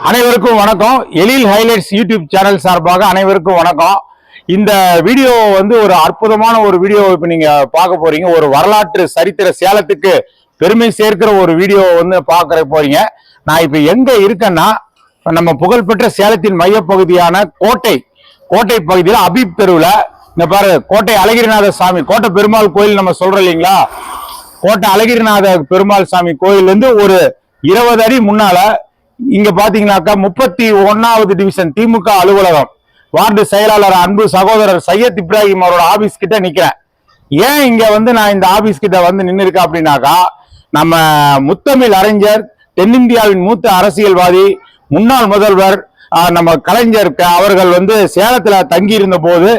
அனைவருக்கும் வணக்கம். எழில் highlights YouTube channel சார்பாக அனைவருக்கும் வணக்கம். இந்த வீடியோ ஒரு அற்புதமான ஒரு வீடியோ இப்ப நீங்க பார்க்க போறீங்க. ஒரு வரலாற்று சரித்திர சேலத்துக்கு பெருமை சேர்க்கிற ஒரு வீடியோ பார்க்க போறீங்க. நான் இப்ப எங்க இருக்கேன்னா நம்ம புகழ்பெற்ற சேலத்தின் மையப்பகுதியான கோட்டை பகுதியில் அபீப் தெருவில் இந்த பாரு கோட்டை அழகிரிநாத சாமி கோட்டை பெருமாள் கோயில் நம்ம சொல்றோம் இல்லைங்களா. கோட்டை அழகிரிநாத பெருமாள் சாமி கோயில் ஒரு 20 அடி முன்னால இங்க பாத்தீங்கன்னாக்கா 31வது டிவிஷன் திமுக அலுவலகம் வார்டு செயலாளர் அன்பு சகோதரர் சையத் இப்ராஹிம் அவரோட ஆபீஸ் கிட்ட நிக்கிறேன். ஏன் இங்க நான் இந்த ஆபீஸ் கிட்ட நின்று இருக்கேன் அப்படின்னாக்கா, நம்ம முத்தமிழ் அறிஞர், தென்னிந்தியாவின் மூத்த அரசியல்வாதி, முன்னாள் முதல்வர் நம்ம கலைஞர் அவர்கள் சேலத்துல தங்கி இருந்த போது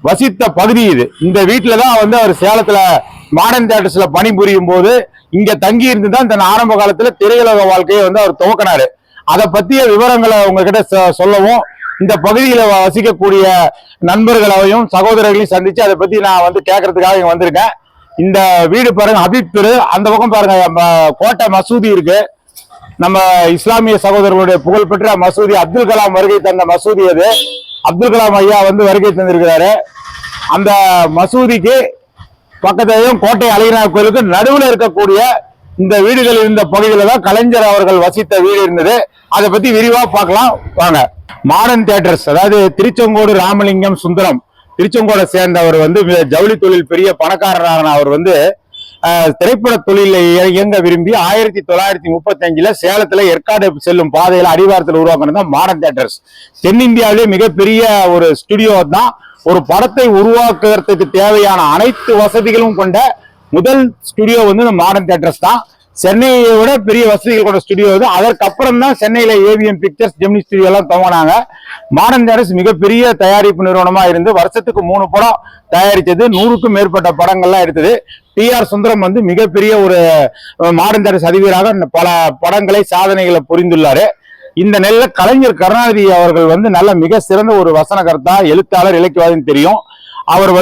வசித்த பகுதி இது. இந்த வீட்டுலதான் அவர் சேலத்துல மாடர்ன் தியேட்டர்ஸ்ல பணிபுரியும் போது இங்க தங்கி இருந்துதான் தன் ஆரம்ப காலத்துல திரையுலக வாழ்க்கையை அவர் துவக்கினாரு. அதை பத்திய விவரங்களை உங்ககிட்ட சொல்லவும், இந்த பகுதியில வசிக்கக்கூடிய நண்பர்களையும் சகோதரர்களையும் சந்திச்சு அதை பத்தி நான் கேட்கறதுக்காக இங்க வந்திருக்கேன். இந்த வீடு பாருங்க அபீப் தெரு, அந்த பக்கம் பாருங்க கோட்டை மசூதி இருக்கு. நம்ம இஸ்லாமிய சகோதரர்களுடைய புகழ்பெற்ற மசூதி, அப்துல் கலாம் வருகை தந்த மசூதி அது. அப்துல் கலாம் ஐயா வருகை தந்திருக்கிறாரு. அந்த மசூதிக்கு பக்கத்திலையும் கோட்டை அழகிரிநாதர் கோயிலுக்கு நடுவில் இருக்கக்கூடிய இந்த வீடுகள் இருந்த பகுதியில தான் கலைஞர் அவர்கள் வசித்த வீடு இருந்தது. அதை பத்தி விரிவா பார்க்கலாம் வாங்க. மாடர்ன் தியேட்டர்ஸ், அதாவது திருச்செங்கோடு ராமலிங்கம் சுந்தரம், திருச்செங்கோடை சேர்ந்தவர் ஜவுளி தொழில் பெரிய பணக்காரரான அவர் திரைப்பட தொழில இயங்க விரும்பி 1935 சேலத்துல ஏற்காடு செல்லும் பாதையில அடிவாரத்தில் உருவாக்குனது மாடர்ன் தியேட்டர்ஸ். தென்னிந்தியாவிலே மிகப்பெரிய ஒரு ஸ்டுடியோ தான். ஒரு படத்தை உருவாக்குறதுக்கு தேவையான அனைத்து வசதிகளும் கொண்ட முதல் ஸ்டுடியோ மாடர்ன் தியேட்டர்ஸ் தான். சென்னையை விட பெரிய வசதிகள் கொண்ட ஸ்டுடியோ இது. அதற்கப்புறம் தான் சென்னையில ஏவிஎம் பிக்சர்ஸ், ஜெமினி ஸ்டுடியோ எல்லாம் துவங்கினாங்க. மாடர்ன் தியேட்டர்ஸ் மிகப்பெரிய தயாரிப்பு நிறுவனமா இருந்து வருஷத்துக்கு 3 படம் தயாரிச்சது, 100க்கும் மேற்பட்ட படங்கள்லாம் எடுத்தது. TR சுந்தரம் மிகப்பெரிய ஒரு மாடர்ன் தியேட்டர்ஸ் அதிபராக பல படங்களை சாதனைகளை புரிந்துள்ளாரு. இந்த நெல்ல கலைஞர் கருணாநிதி அவர்கள் நல்ல மிக சிறந்த ஒரு வசனகர்த்தா, எழுத்தாளர், இலக்கியவாதின்னு தெரியும். அவர்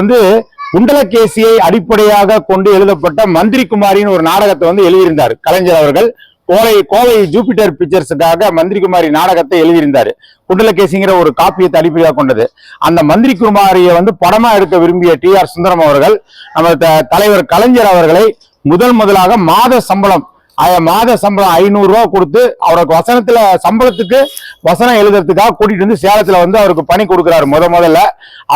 குண்டலகேசியை அடிப்படையாக கொண்டு எழுதப்பட்ட மந்திரி குமாரின்னு ஒரு நாடகத்தை எழுதியிருந்தார் கலைஞர் அவர்கள். கோவை ஜூபிட்டர் பிக்சர்ஸுக்காக மந்திரி குமாரி நாடகத்தை எழுதியிருந்தாரு. குண்டலகேசிங்கிற ஒரு காப்பியத்தை அடிப்படையாக கொண்டது. அந்த மந்திரி குமாரியை படமா எடுக்க விரும்பிய TR சுந்தரம் அவர்கள் நம்ம தலைவர் கலைஞர் அவர்களை முதலாக மாத சம்பளம் 500 ரூபா கொடுத்து அவருக்கு சம்பளத்துக்கு வசனம் எழுதுறதுக்காக கூட்டிட்டு சேலத்துல அவருக்கு பணி கொடுக்கிறாரு முதல்ல.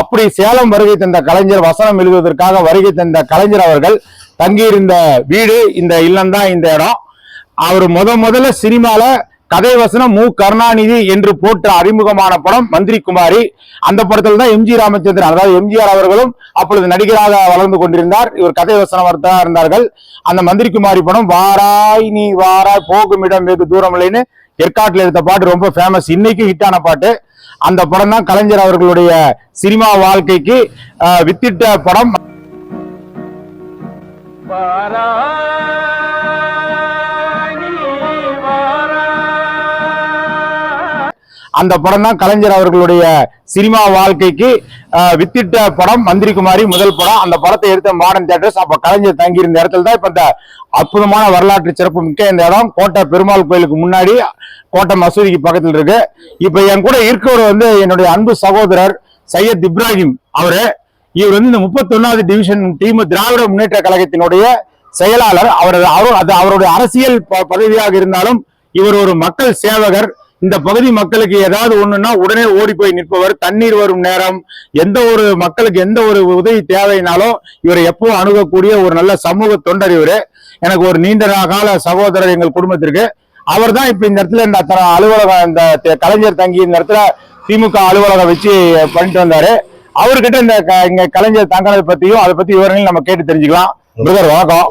அப்படி சேலம் வருகை தந்த கலைஞர், வசனம் எழுதுவதற்காக வருகை தந்த கலைஞர் அவர்கள் தங்கியிருந்த வீடு இந்த இல்லம் தான் இந்த இடம். அவர் முதல்ல சினிமால கதை வசனம் மு கருணாநிதி என்று போட்ட அறிமுகமான படம் மந்திரி குமாரி. அந்த படத்துல தான் MG ராமச்சந்திரன், அதாவது MGR அவர்களும் அப்பொழுது நடிகராக வளர்ந்து கொண்டிருந்தார். இவர் கதை வசனவர்த்தா இருந்தார்கள். அந்த மந்திரி குமாரி படம் வாராய் நீ வாராய் போகும் இடம் வெகு தூரம் இல்லைன்னு ஏற்காட்டில் எடுத்த பாட்டு ரொம்ப ஃபேமஸ், இன்னைக்கு ஹிட்டான பாட்டு. அந்த படம் தான் கலைஞர் அவர்களுடைய சினிமா வாழ்க்கைக்கு வித்திட்ட படம். அந்த படம் தான் கலைஞர் அவர்களுடைய சினிமா வாழ்க்கைக்கு வித்திட்ட படம் மந்திரி குமாரி, முதல் படம். அந்த படத்தை எடுத்த மாடர்ன் தியேட்டர்ஸ். அப்ப கலைஞர் தங்கி இருந்த இடத்துல தான் இப்ப இந்த அற்புதமான வரலாற்று சிறப்பு மிக்க இந்த இடம் கோட்டை பெருமாள் கோயிலுக்கு முன்னாடி கோட்டை மசூதிக்கு பக்கத்தில் இருக்கு. இப்ப என் கூட இருக்கவர் என்னுடைய அன்பு சகோதரர் சையத் இப்ராஹிம் அவரு. இவர் இந்த 31வது டிவிஷன் திராவிட முன்னேற்ற கழகத்தினுடைய செயலாளர். அவருடைய அரசியல் பதவியாக இருந்தாலும் இவர் ஒரு மக்கள் சேவகர். இந்த பகுதி மக்களுக்கு ஏதாவது ஒண்ணுன்னா உடனே ஓடி போய் நிற்பவர். தண்ணீர் வரும் நேரம், எந்த ஒரு மக்களுக்கு எந்த ஒரு உதவி தேவைனாலும் இவரை எப்பவும் அணுகக்கூடிய ஒரு நல்ல சமூக தொண்டர் இவரு. எனக்கு ஒரு நீண்ட கால சகோதரர் எங்கள் குடும்பத்திற்கு. அவர் தான் இப்ப இந்த இடத்துல இந்த அலுவலகம், இந்த கலைஞர் தங்கி இந்த இடத்துல திமுக அலுவலகம் வச்சு பண்ணிட்டு வந்தாரு. அவர்கிட்ட இங்க கலைஞர் தங்கினதை பத்தியும் அதை பத்தி விவரங்கள் நம்ம கேட்டு தெரிஞ்சுக்கலாம். பிரதர் வணக்கம்,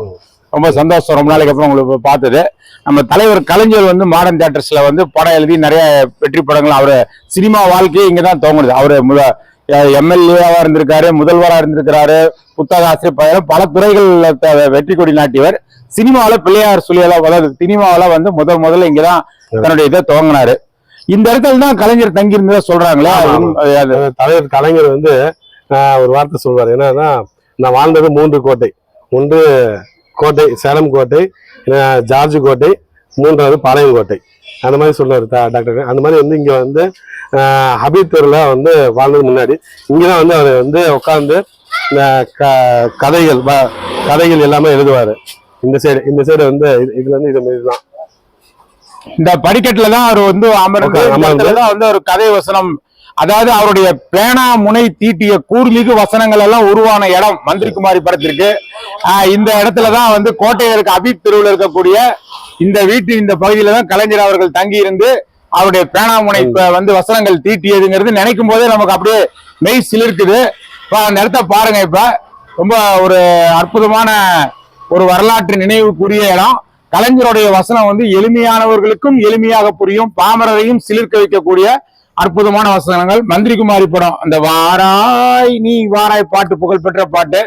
ரொம்ப சந்தோஷம் ரொம்ப நாளைக்கு அப்புறம் உங்களுக்கு பார்த்தது. நம்ம தலைவர் கலைஞர் மாடர்ன் தியேட்டர்ஸ்ல படம் எழுதி நிறைய வெற்றி படங்கள், அவரு சினிமா வாழ்க்கையை இங்கதான் துவங்குது. அவரு MLA-வா இருந்திருக்காரு, முதல்வரா இருந்திருக்கிறாரு, புத்தக ஆசிரியர், பல துறைகள் வெற்றி கொடி நாட்டியவர். சினிமாவில பிள்ளையார் சொல்லியெல்லாம் சினிமாவில முதல்ல இங்கதான் தன்னுடைய இதை துவங்கினாரு. இந்த இடத்துல தான் கலைஞர் தங்கி இருந்ததா சொல்றாங்களே. தலைவர் கலைஞர் ஒரு வார்த்தை சொல்வார், என்னன்னா நான் வாழ்ந்தது 3 கோட்டை. ஒன்று கோட்டை, சேலம் கோட்டை, ஜார்ஜ் கோட்டை, மூன்றாவது பாளையங்கோட்டை. அந்த மாதிரி சொல்லுவார் டாக்டர். அந்த மாதிரி வந்து இங்க வந்து ஹபீத்தூர்ல வந்து வாழ்ந்தது முன்னாடி இங்கதான் வந்து அவர் வந்து உட்காந்து கதைகள் எல்லாமே எழுதுவாரு. இந்த சைடு வந்து இதுல வந்து இது மாதிரிதான் இந்த படிக்கட்டுல தான் அவர் வந்து அமர்ந்து வந்து ஒரு கதை வசனம், அதாவது அவருடைய பேனா முனை தீட்டிய கூர்மிகு வசனங்கள் எல்லாம் உருவான இடம் மந்திரிக்குமாரி படத்திற்கு. இந்த இடத்துலதான் வந்து கோட்டையில் இருக்க அபீத் தெருவில் இருக்கக்கூடிய இந்த இந்த பகுதியில தான் கலைஞர் அவர்கள் தங்கி இருந்து அவருடைய பேனா முனை வந்து வசனங்கள் தீட்டியதுங்கிறது நினைக்கும் போதே நமக்கு அப்படியே மெய் சிலிர்க்குது. அந்த இடத்த பாருங்க. இப்ப ரொம்ப ஒரு அற்புதமான ஒரு வரலாற்று நினைவுக்குரிய இடம். கலைஞருடைய வசனம் வந்து எளிமையானவர்களுக்கும் எளிமையாக புரியும், பாமரரையும் சிலிர்க்க வைக்கக்கூடிய அற்புதமான வசனங்கள். மந்திரிக்குமாரி படம், அந்த வாராய் நீ வாராய் பாட்டு புகழ்பெற்ற பாட்டு.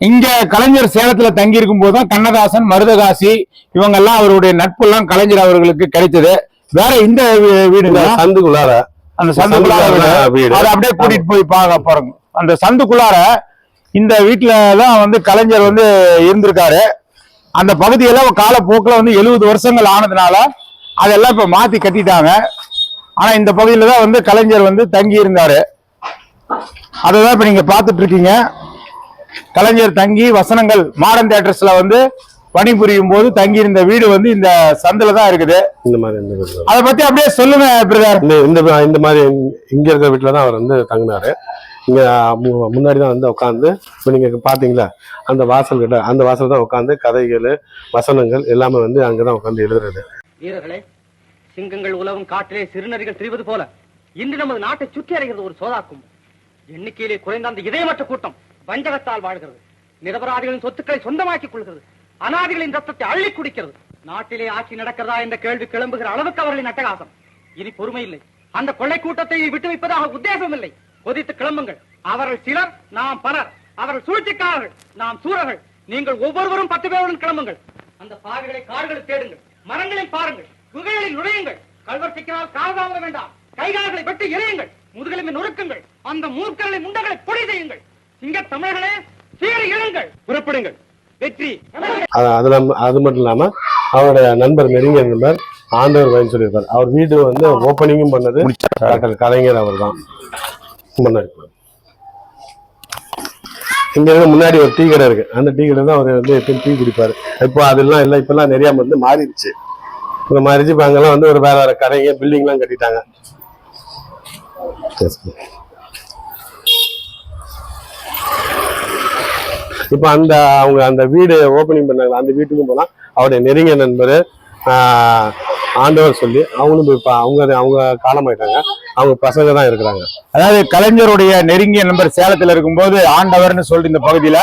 இங்க கலைஞர் சேலத்துல தங்கி இருக்கும் போதுதான் கண்ணதாசன், மருதகாசி இவங்க எல்லாம் அவருடைய நட்பு எல்லாம் கலைஞர் அவர்களுக்கு கிடைச்சது. வேற இந்த வீடு சந்துக்குள்ளார, அந்த சந்துக்குள்ளார வீடு அதை அப்படியே கூட்டிட்டு போய் பாருங்க. அந்த சந்துக்குள்ளார இந்த வீட்டுலதான் வந்து கலைஞர் வந்து இருந்திருக்காரு. அந்த பகுதியெல்லாம் காலப்போக்கில் வந்து 70 வருஷங்கள் ஆனதுனால அதெல்லாம் இப்ப மாத்தி கட்டிட்டாங்க. ஆனா இந்த பகுதியில தான் வந்து கலைஞர் வந்து தங்கி இருந்தாரு. அததான் இப்ப நீங்க பாத்துட்டு இருக்கீங்க. கலைஞர் தங்கி வசனங்கள் மாடர்ன் தியேட்டர்ஸ்ல வந்து பணிபுரியும் போது தங்கி இருந்த வீடு வந்து இந்த சந்தில தான் இருக்குது. இந்த மாதிரி அதை பத்தி அப்படியே சொல்லுங்க பிரதர். இந்த மாதிரி இங்க இருக்கிற வீட்டுலதான் அவர் வந்து தங்கினாரு. இங்க முன்னாடிதான் வந்து உட்காந்து இப்ப நீங்க பாத்தீங்களா அந்த வாசல் கிட்ட, அந்த வாசல் தான் உட்காந்து கதைகள் வசனங்கள் எல்லாமே வந்து அங்கதான் உட்காந்து எழுதுறது. வீரர்களே, சிங்கங்கள் உலவும் காட்டிலே சிறுநரிகள் திரிவது போல இன்று நமது நாட்டை சுற்றி அடைகிறது ஒரு சோதாக்கும். எண்ணிக்கையிலே குறைந்த அந்த இதயமற்ற கூட்டம் வஞ்சகத்தால் வாழ்கிறது. நிரபராதிகளின் சொத்துக்களை சொந்தமாக்கிக் கொள்கிறது. அநாதிகளின் ரத்தத்தை அள்ளி குடிக்கிறது. நாட்டிலே ஆட்சி நடக்கிறதா என்ற கேள்வி கிளம்புகிற அளவுக்கு அவர்களின் அட்டகாசம். இனி பொறுமை இல்லை. அந்த கொள்ளை கூட்டத்தை விட்டு வைப்பதாக உத்தேசம் இல்லை. கொதித்து கிளம்புங்கள். அவர்கள் சிலர், நாம் பலர். அவர்கள் சூழ்ச்சிக்காரர்கள், நாம் சூரர்கள். நீங்கள் ஒவ்வொருவரும் 10 பேருடன் கிளம்புங்கள். அந்த பாவிகளை காடுகளை தேடுங்கள், மரங்களில் பாருங்கள், குகைகளில் நுழையுங்கள். கல்வர் சிக்கினால் காலதாமத வேண்டாம். கைகால்களை வெட்டி எறியுங்கள், முதுகெலும்பை நொறுக்குங்கள். அந்த மூர்க்கர்களை முண்டங்களை பொடி செய்யுங்கள். சிங்க தமிழர்களே, சீறி எழுங்கள், புறப்படுங்கள். வெற்றி. அது மட்டும் இல்லாம அவருடைய நண்பர், நெருங்கிய நண்பர் ஆண்டவர் வயன் சொல்லியிருப்பார். அவர் வீடு வந்து ஓப்பனிங்கும் பண்ணது டாக்டர் கலைஞர் அவர் தான் பண்ணாரு. இங்க முன்னாடி ஒரு டீ கடை இருக்கு. அந்த டீ கடை தான் அவர் வந்து எப்பயும் டீ குடிப்பாரு. இப்போ அதெல்லாம் இல்லை, இப்பெல்லாம் நிறைய வந்து மாறிடுச்சு. இப்போ மாறிச்சு. இப்போ அங்கெல்லாம் வந்து ஒரு வேற கடைங்க பில்டிங் எல்லாம் கட்டிட்டாங்க. இப்போ அவங்க அந்த வீடு ஓப்பனிங் பண்ணாங்க. அந்த வீட்டுக்கும் போனா அவருடைய நெருங்கிய நண்பர் ஆண்டவர் சொல்லி அவங்களும் இப்ப அவங்க காலமாயிட்டாங்க. அவங்க பசங்க தான் இருக்கிறாங்க. அதாவது கலைஞருடைய நெருங்கிய நண்பர் சேலத்துல இருக்கும்போது ஆண்டவர்னு சொல்லிட்டு இந்த பகுதியில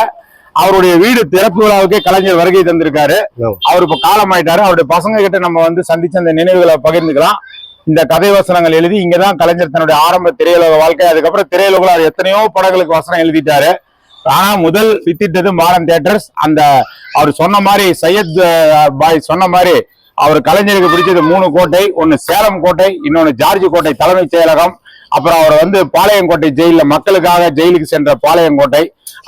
அவருடைய வீடு திறப்பு விழாவுக்கே கலைஞர் வருகை தந்திருக்காரு. அவர் இப்ப காலமாயிட்டாரு. அவருடைய பசங்க கிட்ட நம்ம வந்து சந்திச்ச அந்த நினைவுகளை பகிர்ந்துக்கலாம். இந்த கதை வசனங்கள் எழுதி இங்கதான் கலைஞர் தன்னுடைய ஆரம்ப திரையுலக வாழ்க்கை, அதுக்கப்புறம் திரையுலகில் எத்தனையோ படங்களுக்கு வசனம் எழுதிட்டாரு. ஆனா முதல் வித்திட்டது மாடர்ன் தியேட்டர்ஸ். அந்த அவர் சொன்ன மாதிரி சையத் பாய் சொன்ன மாதிரி அவர் கலைஞருக்கு பிடிச்சது 3 கோட்டை. ஒன்னு சேலம் கோட்டை, இன்னொன்னு ஜார்ஜ் கோட்டை தலைமைச் செயலகம், அப்புறம் அவர் வந்து பாளையங்கோட்டை ஜெயில மக்களுக்காக ஜெயிலுக்கு சென்ற பாளையங்கோட்டை.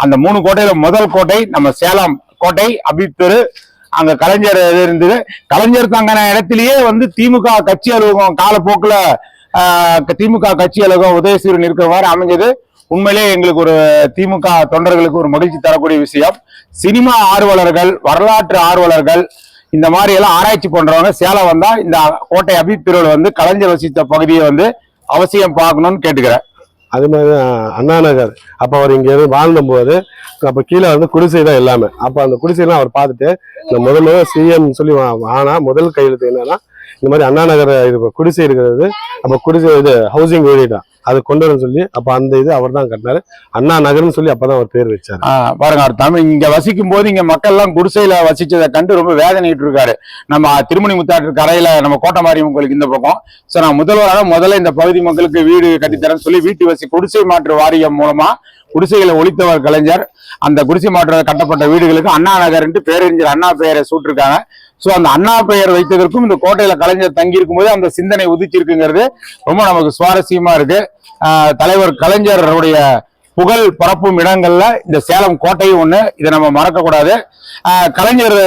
அந்த 3 கோட்டையில முதல் கோட்டை நம்ம சேலம் கோட்டை அபீத் தெரு. அங்க கலைஞர் இருந்தது. கலைஞர் தங்கின இடத்திலேயே வந்து திமுக கட்சி அலுவலகம் காலப்போக்குல திமுக கட்சி அலுவலகம் உதயசூரியன் இருக்கிற மாதிரி அமைஞ்சது. உண்மையிலே எங்களுக்கு ஒரு திமுக தொண்டர்களுக்கு ஒரு மகிழ்ச்சி தரக்கூடிய விஷயம். சினிமா ஆர்வலர்கள், வரலாற்று ஆர்வலர்கள், இந்த மாதிரி எல்லாம் ஆராய்ச்சி பண்றவங்க சேலம் வந்தா இந்த கோட்டை அபீத் தெருவில் வந்து கலைஞர் வசித்த பகுதியை வந்து அவசியம் பார்க்கணும்னு கேட்டுக்கிறேன். அது மாதிரி அண்ணா நகர் அப்ப அவர் இங்க வாழ்ந்த போது அப்ப கீழே வந்து குடிசை தான் எல்லாமே. அப்ப அந்த குடிசையெல்லாம் அவர் பார்த்துட்டு இந்த முதல்ல சிஎம் சொல்லி ஆனா முதல் கையெழுத்து என்னன்னா இந்த மாதிரி அண்ணா நகர் குடிசை இருக்கிறது. அப்ப குடிசை இது ஹவுசிங் யூனிட்டா அது கொண்டு வர சொல்லி அப்ப அந்த இது அவர் தான் கட்டினாரு. அண்ணா நகர்னு சொல்லி அப்பதான் அவர் பேர் வச்சாரு. பாருங்க, அவர் தமிழ் இங்க வசிக்கும் போது இங்க மக்கள் எல்லாம் குடிசையில வசிச்சதை கண்டு ரொம்ப வேதனைட்டு இருக்காரு. நம்ம திருமணி முத்தாற்று கரையில நம்ம கோட்டை மாரியம்மன் கோயிலுக்கு இந்த பக்கம். சோ நான் முதல்வராக முதல்ல இந்த பகுதி மக்களுக்கு வீடு கட்டித்தரேன்னு சொல்லி வீட்டு குடிசை மாற்று வாரியம் மூலமா குடிசைகளை ஒழித்தவர் கலைஞர். அந்த குடிசை மாற்று கட்டப்பட்ட வீடுகளுக்கு அண்ணா நகர் பேரறிஞர் அண்ணா பெயரை சூட்டிருக்காங்க. சோ அந்த அண்ணா பெயர் வைத்ததற்கும் இந்த கோட்டையில கலைஞர் தங்கி இருக்கும் போது அந்த சிந்தனை உதிச்சிருக்குங்கிறது ரொம்ப நமக்கு சுவாரஸ்யமா இருக்கு. தலைவர் கலைஞருடைய புகழ் பரப்பும் இடங்கள்ல இந்த சேலம் கோட்டையும் ஒண்ணு. இதை நம்ம மறக்க கூடாது. கலைஞர்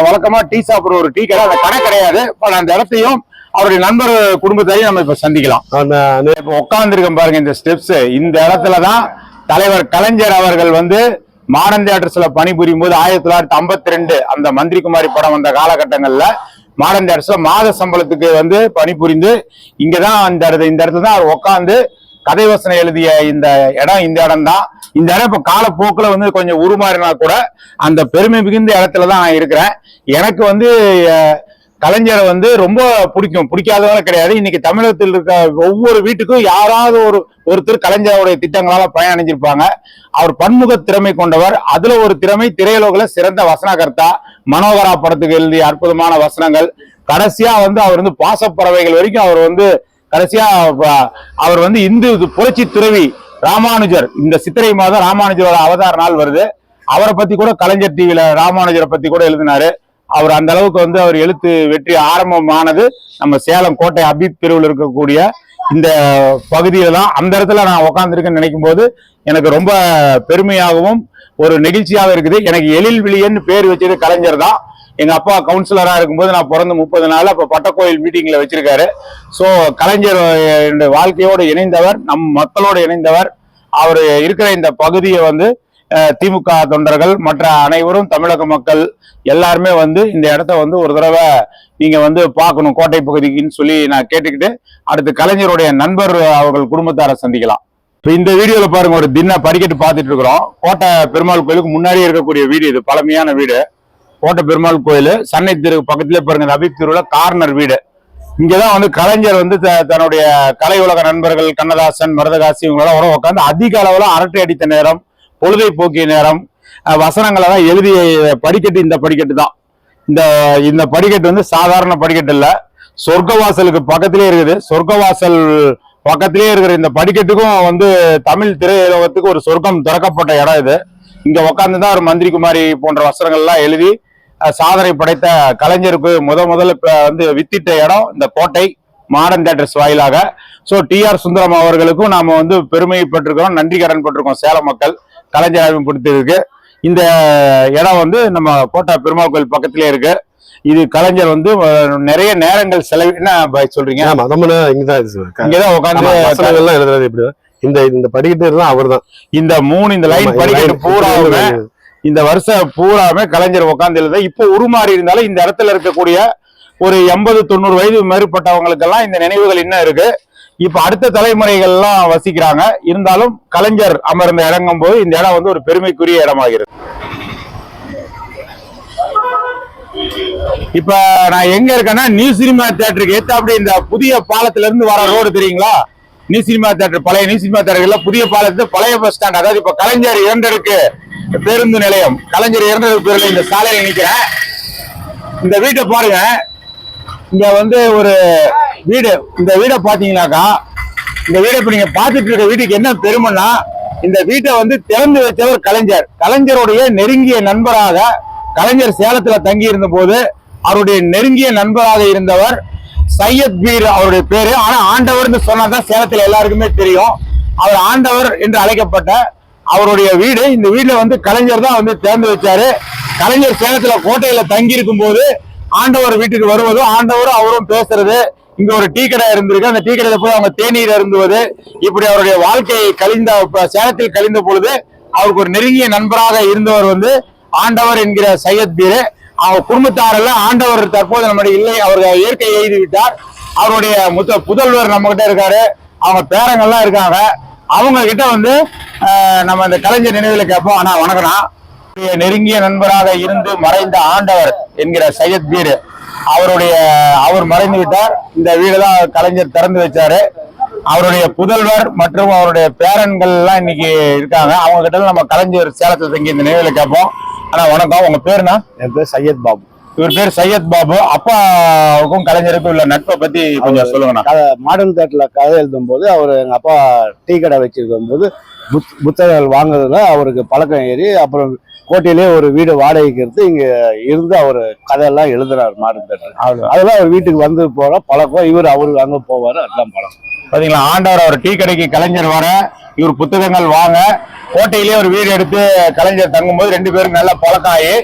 வழக்கமா டீ சாப்பிடுற ஒரு டீ கடை, அந்த கடை கிடையாது. அந்த இடத்தையும் அவருடைய நண்பர் குடும்பத்தையும் நம்ம இப்ப சந்திக்கலாம். இப்ப உட்கார்ந்துருக்கோம் பாருங்க, இந்த ஸ்டெப்ஸ். இந்த இடத்துலதான் தலைவர் கலைஞர் அவர்கள் வந்து மாடர்ன் தியேட்டர்ஸ்ல பணிபுரியும் போது 1952 அந்த மந்திரி குமாரி படம் வந்த காலகட்டங்கள்ல மாடர்ன் தியேட்டர்ஸ்ல மாத சம்பளத்துக்கு வந்து பணிபுரிந்து இங்கதான் இந்த இடத்துல தான் அவர் உட்கார்ந்து கதை வசனம் எழுதிய இந்த இடம் தான். இந்த இடம் இப்ப காலப்போக்கில் வந்து கொஞ்சம் உருமாறினா கூட அந்த பெருமை மிகுந்த இடத்துலதான் நான் இருக்கிறேன். எனக்கு வந்து கலைஞரை வந்து ரொம்ப பிடிக்கும், பிடிக்காதவங்க கிடையாது. இன்னைக்கு தமிழகத்தில் இருக்க ஒவ்வொரு வீட்டுக்கும் யாராவது ஒருத்தர் கலைஞருடைய திட்டங்களால பயனடைஞ்சிருப்பாங்க. அவர் பன்முக திறமை கொண்டவர். அதுல ஒரு திறமை திரையுலகில் சிறந்த வசனகர்த்தா. மனோகரா படத்துக்கு எழுதிய அற்புதமான வசனங்கள். கடைசியா வந்து அவர் வந்து பாசப்பறவைகள் வரைக்கும் அவர் வந்து கடைசியா அவர் வந்து இந்து புரட்சி துறவி ராமானுஜர், இந்த சித்திரை மாதம் ராமானுஜரோட அவதார நாள் வருது. அவரை பத்தி கூட கலைஞர் டிவில ராமானுஜரை பத்தி கூட எழுதினாரு. அவர் அந்த அளவுக்கு வந்து அவர் எழுத்து வெற்றி ஆரம்பமானது நம்ம சேலம் கோட்டை அபீப் தெருவில் இருக்கக்கூடிய இந்த பகுதியில தான். அந்த இடத்துல நான் உட்காந்துருக்கேன்னு நினைக்கும் போது எனக்கு ரொம்ப பெருமையாகவும் ஒரு நெகிழ்ச்சியாக இருக்குது. எனக்கு எழில் விழியன்னு பேர் வச்சது கலைஞர் தான். எங்க அப்பா கவுன்சிலரா இருக்கும்போது நான் பிறந்து 30 நாள் அப்ப பட்டக்கோயில் மீட்டிங்ல வச்சிருக்காரு. சோ கலைஞர் வாழ்க்கையோடு இணைந்தவர், நம் மக்களோடு இணைந்தவர். அவர் இருக்கிற இந்த பகுதியை வந்து திமுக தொண்டர்கள் மற்ற அனைவரும் தமிழக மக்கள் எல்லாருமே வந்து இந்த இடத்த வந்து ஒரு தடவை நீங்க வந்து பார்க்கணும் கோட்டை பகுதிக்குன்னு சொல்லி நான் கேட்டுக்கிட்டு அடுத்து கலைஞருடைய நண்பர் அவர்கள் குடும்பத்தாரை சந்திக்கலாம். இப்ப இந்த வீடியோல பாருங்க, ஒரு தின படிக்கட்டு பார்த்துட்டு இருக்கிறோம். கோட்டை பெருமாள் கோயிலுக்கு முன்னாடியே இருக்கக்கூடிய வீடு இது, பழமையான வீடு. கோட்டை பெருமாள் கோயில் சென்னை தெரு பக்கத்திலே பாருங்க, அபீப் தெருவுல கார்னர் வீடு. இங்கதான் வந்து கலைஞர் வந்து தன்னுடைய கலை உலக நண்பர்கள் கண்ணதாசன், மருதகாசி இவங்களோட உட்காந்து அதிக அளவுல அரட்டை அடித்த நேரம், பொழுதை போக்கிய நேரம், வசனங்களை தான் எழுதிய படிக்கட்டு இந்த படிக்கட்டு தான். இந்த படிக்கட்டு வந்து சாதாரண படிக்கட்டு இல்ல, சொர்க்கவாசலுக்கு பக்கத்திலே இருக்குது. சொர்க்கவாசல் பக்கத்திலே இருக்கிற இந்த படிக்கட்டுக்கும் வந்து தமிழ் திரையுலகத்துக்கு ஒரு சொர்க்கம் திறக்கப்பட்ட இடம் இது. இங்க உட்காந்துதான் ஒரு மந்திரி குமாரி போன்ற வசனங்கள்லாம் எழுதி சாதனை படைத்த கலைஞருக்கு முதல்ல வந்து வித்திட்ட இடம் இந்த கோட்டை மாடர்ன் தியேட்டர்ஸ் வாயிலாக. ஸோ TR சுந்தரம் அவர்களுக்கும் நாம வந்து பெருமைப்பட்டிருக்கிறோம், நன்றி கடன் பட்டிருக்கோம் சேலம் மக்கள் கலைஞர் அறிமுகப்படுத்தியிருக்கு. இந்த இடம் வந்து நம்ம கோட்டை பெருமாள் கோயில் பக்கத்திலே இருக்கு. இது கலைஞர் வந்து நிறைய நேரங்கள் செலவு என்ன சொல்றீங்க, இங்கதான் உட்காந்து எழுதுறது எப்படி இந்த படிக்கட்டு அவர் தான். இந்த லைன் படிக்கட்டு பூராவுமே இந்த வருஷம் பூராமே கலைஞர் உட்காந்து எழுத. இப்போ உருமாறி இருந்தாலும் இந்த இடத்துல இருக்கக்கூடிய ஒரு 80-90 வயது மேற்பட்டவங்களுக்கெல்லாம் இந்த நினைவுகள் இன்னும் இருக்கு. இப்ப அடுத்த தலைமுறைகள் எல்லாம் வசிக்கிறாங்க. இருந்தாலும் கலைஞர் அமர்ந்த இடங்கும் போது இந்த இடம் வந்து ஒரு பெருமைக்குரிய இடமாகிறது. இப்ப நான் எங்க இருக்கேன்னா நியூ சினிமா தியேட்டருக்கு ஏத்தாப்படி இந்த புதிய பாலத்துல இருந்து வர ரோடு தெரியுங்களா, நியூ சினிமா தியேட்டர், பழைய நியூ சினிமா தியேட்டர்ல புதிய பாலத்து பழைய பஸ் ஸ்டாண்ட், அதாவது இப்ப கலைஞர் இரண்டருக்கு பேருந்து நிலையம், கலைஞர் இரண்டருக்கு பேருந்து இந்த சாலையில நிக்கிறேன். இந்த வீட்டை பாருங்க, இங்க வந்து ஒரு வீடு. இந்த வீடை பாத்தீங்கன்னாக்கா, இந்த வீடை இப்ப நீங்க பாத்துட்டு இருக்க வீட்டுக்கு என்ன பெருமைன்னா, இந்த வீட்டை வந்து திறந்து வச்சவர் கலைஞர். கலைஞருடைய நெருங்கிய நண்பராக கலைஞர் சேலத்துல தங்கி இருந்த போது அவருடைய நெருங்கிய நண்பராக இருந்தவர் சையத் பீர் அவருடைய பேரு. ஆனா ஆண்டவர்னு சொன்னாதான் சேலத்துல எல்லாருக்குமே தெரியும். அவர் ஆண்டவர் என்று அழைக்கப்பட்ட அவருடைய வீடு. இந்த வீட்டுல வந்து கலைஞர் தான் வந்து திறந்து வச்சாரு. கலைஞர் சேலத்துல கோட்டையில தங்கி இருக்கும் போது ஆண்டவர் வீட்டுக்கு வருவதும் ஆண்டவரும் அவரும் பேசுறது. இங்க ஒரு டீ கடை இருந்திருக்கு, அந்த டீ கடையில போய் அவங்க தேநீர் அருந்துவது, இப்படி அவருடைய வாழ்க்கையை சேலத்தில் கழிந்த பொழுது அவருக்கு ஒரு நெருங்கிய நண்பராக இருந்தவர் வந்து ஆண்டவர் என்கிற சையத் பீர். அவங்க குடும்பத்தாரெல்லாம் ஆண்டவர் தற்போது நம்முடைய இல்லை, அவர்கள் இயற்கை எழுதி விட்டார். அவருடைய புதல்வர் நம்ம கிட்ட இருக்காரு, அவங்க பேரங்கள்லாம் இருக்காங்க. அவங்க கிட்ட வந்து நம்ம இந்த கலைஞர் நினைவுல கேட்போம். ஆனா வணக்கம்னா, நெருங்கிய நண்பராக இருந்து மறைந்த ஆண்டவர் என்கிற சையத் பீர் அவர் மறைந்து விட்டார். இந்த வீடுதான் கலைஞர் திறந்து வச்சாரு. அவருடைய புதல்வர் மற்றும் அவருடைய பேரன்கள் எல்லாம் இன்னைக்கு இருக்காங்க. அவங்க கிட்ட நம்ம கலைஞர் சேலத்துல தங்கி இந்த நினைவுல கேட்போம். ஆனா வணக்கம், உங்க பேருனா? என் பேர் சையத் பாபு. இவர் பேர் சையத் பாபு. அப்பாவுக்கும் கலைஞருக்கும் உள்ள நட்பை பத்தி கொஞ்சம் சொல்லுங்கண்ணா. மாடர்ன் தியேட்டர்ல கதை எழுதும் போது அவர் எங்க அப்பா டீ கடை வச்சிருக்கும் போது புத்தகங்கள் வாங்குறதுல அவருக்கு பழக்கம் ஏறி அப்புறம் கோட்டையிலே ஒரு வீடு வாடகைக்கு எடுத்து இங்க இருந்து அவர் கதையெல்லாம் எழுதுறாரு மாடர்ன் தேட்டர். அதெல்லாம் அவர் வீட்டுக்கு வந்து போற பழக்கம். அவரு அங்க போவாரு, அதுதான் பழக்கம். பாத்தீங்களா, ஆண்டவர் அவர் டீ கடைக்கு கலைஞர் வர, இவர் புத்தகங்கள் வாங்க, கோட்டையிலேயே ஒரு வீடு எடுத்து கலைஞர் தங்கும்போது 2 பேரும் நல்ல பழக்கம் ஆகி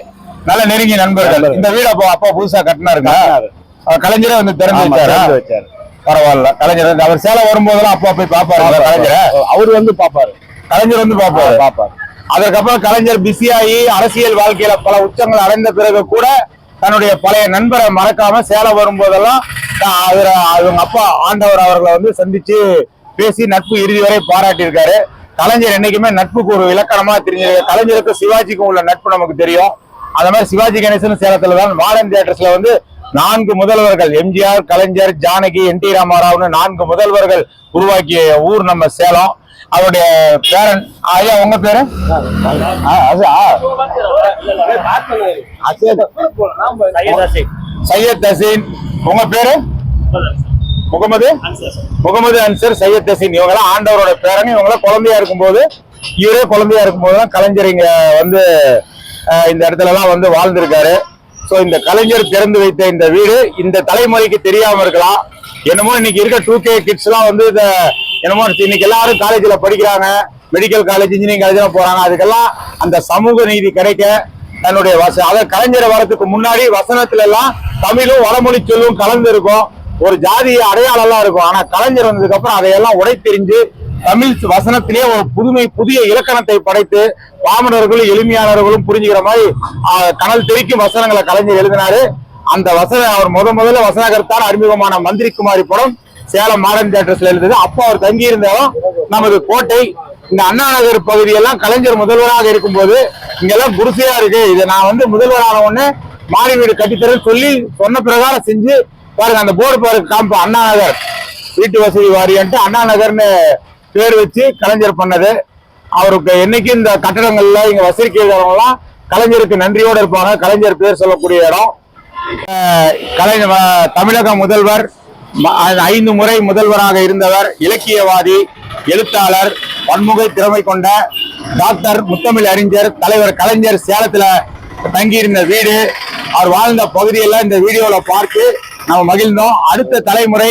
நல்ல நெருங்கிய நண்பர்கள். இந்த வீடு அப்பா புதுசா கட்டினாருங்க, கலைஞரே வந்து திறந்து வச்சாரு. பரவாயில்ல, கலைஞர் அவர் சேலம் வரும்போதெல்லாம் அப்பா போய் பாப்பாரு கலைஞரை. அவரு வந்து பாப்பாரு, கலைஞர் வந்து பாப்பாரு. அதற்கப்புறம் கலைஞர் பிஸியாகி அரசியல் வாழ்க்கையில பல உச்சங்கள் அடைந்த பிறகு கூட தன்னுடைய பழைய நண்பரை மறக்காம சேலம் வரும்போதெல்லாம் அவங்க அப்பா ஆண்டவர் அவர்களை வந்து சந்திச்சு பேசி நட்பு இறுதி வரை பாராட்டி இருக்காரு. கலைஞர் என்னைக்குமே நட்புக்கு ஒரு இலக்கணமா தெரிஞ்சிருக்கு. கலைஞருக்கு சிவாஜிக்கும் உள்ள நட்பு நமக்கு தெரியும். அந்த மாதிரி சிவாஜி கணேசன் சேலத்துல தான் மாடர்ன் தியேட்டர்ஸ்ல வந்து 4 முதல்வர்கள், எம்ஜிஆர், கலைஞர், ஜானகி, என் டி ராமாராவ்னு 4 முதல்வர்கள் உருவாக்கிய ஊர் நம்ம சேலம். அவருடைய பேரன் ஐயா, உங்க பேரு? சையத் ஹசீன். உங்க பேரு? முகமது அன்சர், சையத் ஹசீன். இவங்கெல்லாம் ஆண்டவரோட பேரன். இவங்கெல்லாம் குழந்தையா இருக்கும்போது, இவரே குழந்தையா இருக்கும்போது தான் கலைஞர் இங்க வந்து இந்த இடத்துல எல்லாம் வந்து வாழ்ந்திருக்காரு. சோ இந்த கலைஞர் திறந்து வைத்த இந்த வீடு இந்த தலைமுறைக்கு தெரியாம இருக்கலாம். என்னமோ இன்னைக்கு இருக்க 2K கிட்ஸ் எல்லாம் வந்து என்னமோ இன்னைக்கு எல்லாரும் காலேஜ்ல படிக்கிறாங்க, மெடிக்கல் காலேஜ், இன்ஜினியரிங் காலேஜ் போறாங்க. அதுக்கெல்லாம் அந்த சமூக நீதி கிடைக்க தன்னுடைய கலைஞர் வரதுக்கு முன்னாடி வசனத்துல எல்லாம் தமிழும் வடமொழி சொல்லும் கலந்து இருக்கும், ஒரு ஜாதிய அடையாளம் எல்லாம் இருக்கும். ஆனா கலைஞர் வந்ததுக்கு அப்புறம் அதையெல்லாம் உடைத்தெறிஞ்சு தமிழ் வசனத்திலே ஒரு புதிய இலக்கணத்தை படைத்து பாமரர்களும் எளிமையாளர்களும் புரிஞ்சுக்கிற மாதிரி கனல் தெரிக்கும் வசனங்களை கலைஞர் எழுதினாரு. அந்த அவர் முதல்ல வசனகர்த்தான அறிமுகமான மந்திரி குமாரி படம் சேலம் மாடர்ன் தியேட்டர்ஸ்ல எழுதுது. அப்போ அவர் தங்கி இருந்தாலும் நமது கோட்டை இந்த அண்ணா நகர் பகுதியெல்லாம் கலைஞர் முதல்வராக இருக்கும்போது இங்கெல்லாம் குடிசையா இருக்கு. இதை நான் வந்து முதல்வரான உடனே மாடி வீடு கட்டித்தரேன்னு சொல்லி சொன்ன பிரகாரம் செஞ்சு பாருங்க, அந்த போர்டு பாருங்க காம்பு, அண்ணா நகர் வீட்டு வசதி வாரியன்ட்டு அண்ணா நகர்னு பேர் வச்சு கலைஞர் பண்ணது. அவருக்கு என்னைக்கு இந்த கட்டடங்கள்ல இங்க வசதிக்கிறவங்க எல்லாம் கலைஞருக்கு நன்றியோடு இருப்பாங்க. கலைஞர் பேர் சொல்லக்கூடிய இடம். தமிழக முதல்வர், 5 முறை முதல்வராக இருந்தவர், இலக்கியவாதி, எழுத்தாளர், பன்முக திறமை கொண்ட டாக்டர், முத்தமிழ் அறிஞர், தலைவர் கலைஞர் சேலத்துல தங்கியிருந்த வீடு, அவர் வாழ்ந்த பகுதியெல்லாம் இந்த வீடியோல பார்த்து நம்ம மகிழ்ந்தோம். அடுத்த தலைமுறை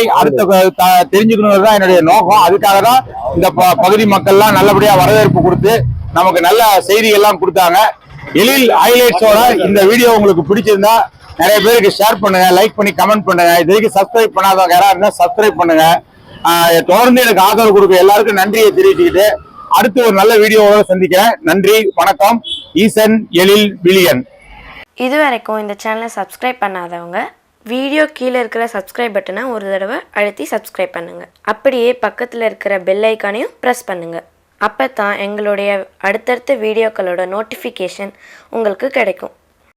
தெரிஞ்சுக்கணும் தான் என்னுடைய நோக்கம். அதுக்காக தான் இந்த பகுதி மக்கள்லாம் நல்லபடியா வரவேற்பு கொடுத்து நமக்கு நல்ல செய்திகள்லாம் கொடுத்தாங்க. எழில் ஹைலைட்ஸோட இந்த வீடியோ உங்களுக்கு பிடிச்சிருந்தா நிறைய பேருக்கு ஷேர் பண்ணுங்க, லைக் பண்ணி கமெண்ட் பண்ணுங்க. இது வரைக்கும் சப்ஸ்கிரைப் பண்ணாதவங்க யாராவது இருந்தா சப்ஸ்கிரைப் பண்ணுங்க. தொடர்ந்து எனக்கு ஆதரவு கொடுக்க எல்லாருக்கும் நன்றியை தெரிவிச்சுக்கிட்டு அடுத்து ஒரு நல்ல வீடியோவோட சந்திக்கிறேன். நன்றி, வணக்கம். ஈசன் எழில் வில்லியன். இதுவரைக்கும் இந்த சேனலை சப்ஸ்கிரைப் பண்ணாதவங்க வீடியோ கீழே இருக்கிற சப்ஸ்கிரைப் பட்டனை ஒரு தடவை அழுத்தி சப்ஸ்கிரைப் பண்ணுங்கள். அப்படியே பக்கத்தில் இருக்கிற பெல் ஐக்கானையும் ப்ரெஸ் பண்ணுங்கள். அப்போ தான் எங்களுடைய அடுத்தடுத்த வீடியோக்களோட நோட்டிஃபிகேஷன் உங்களுக்கு கிடைக்கும்.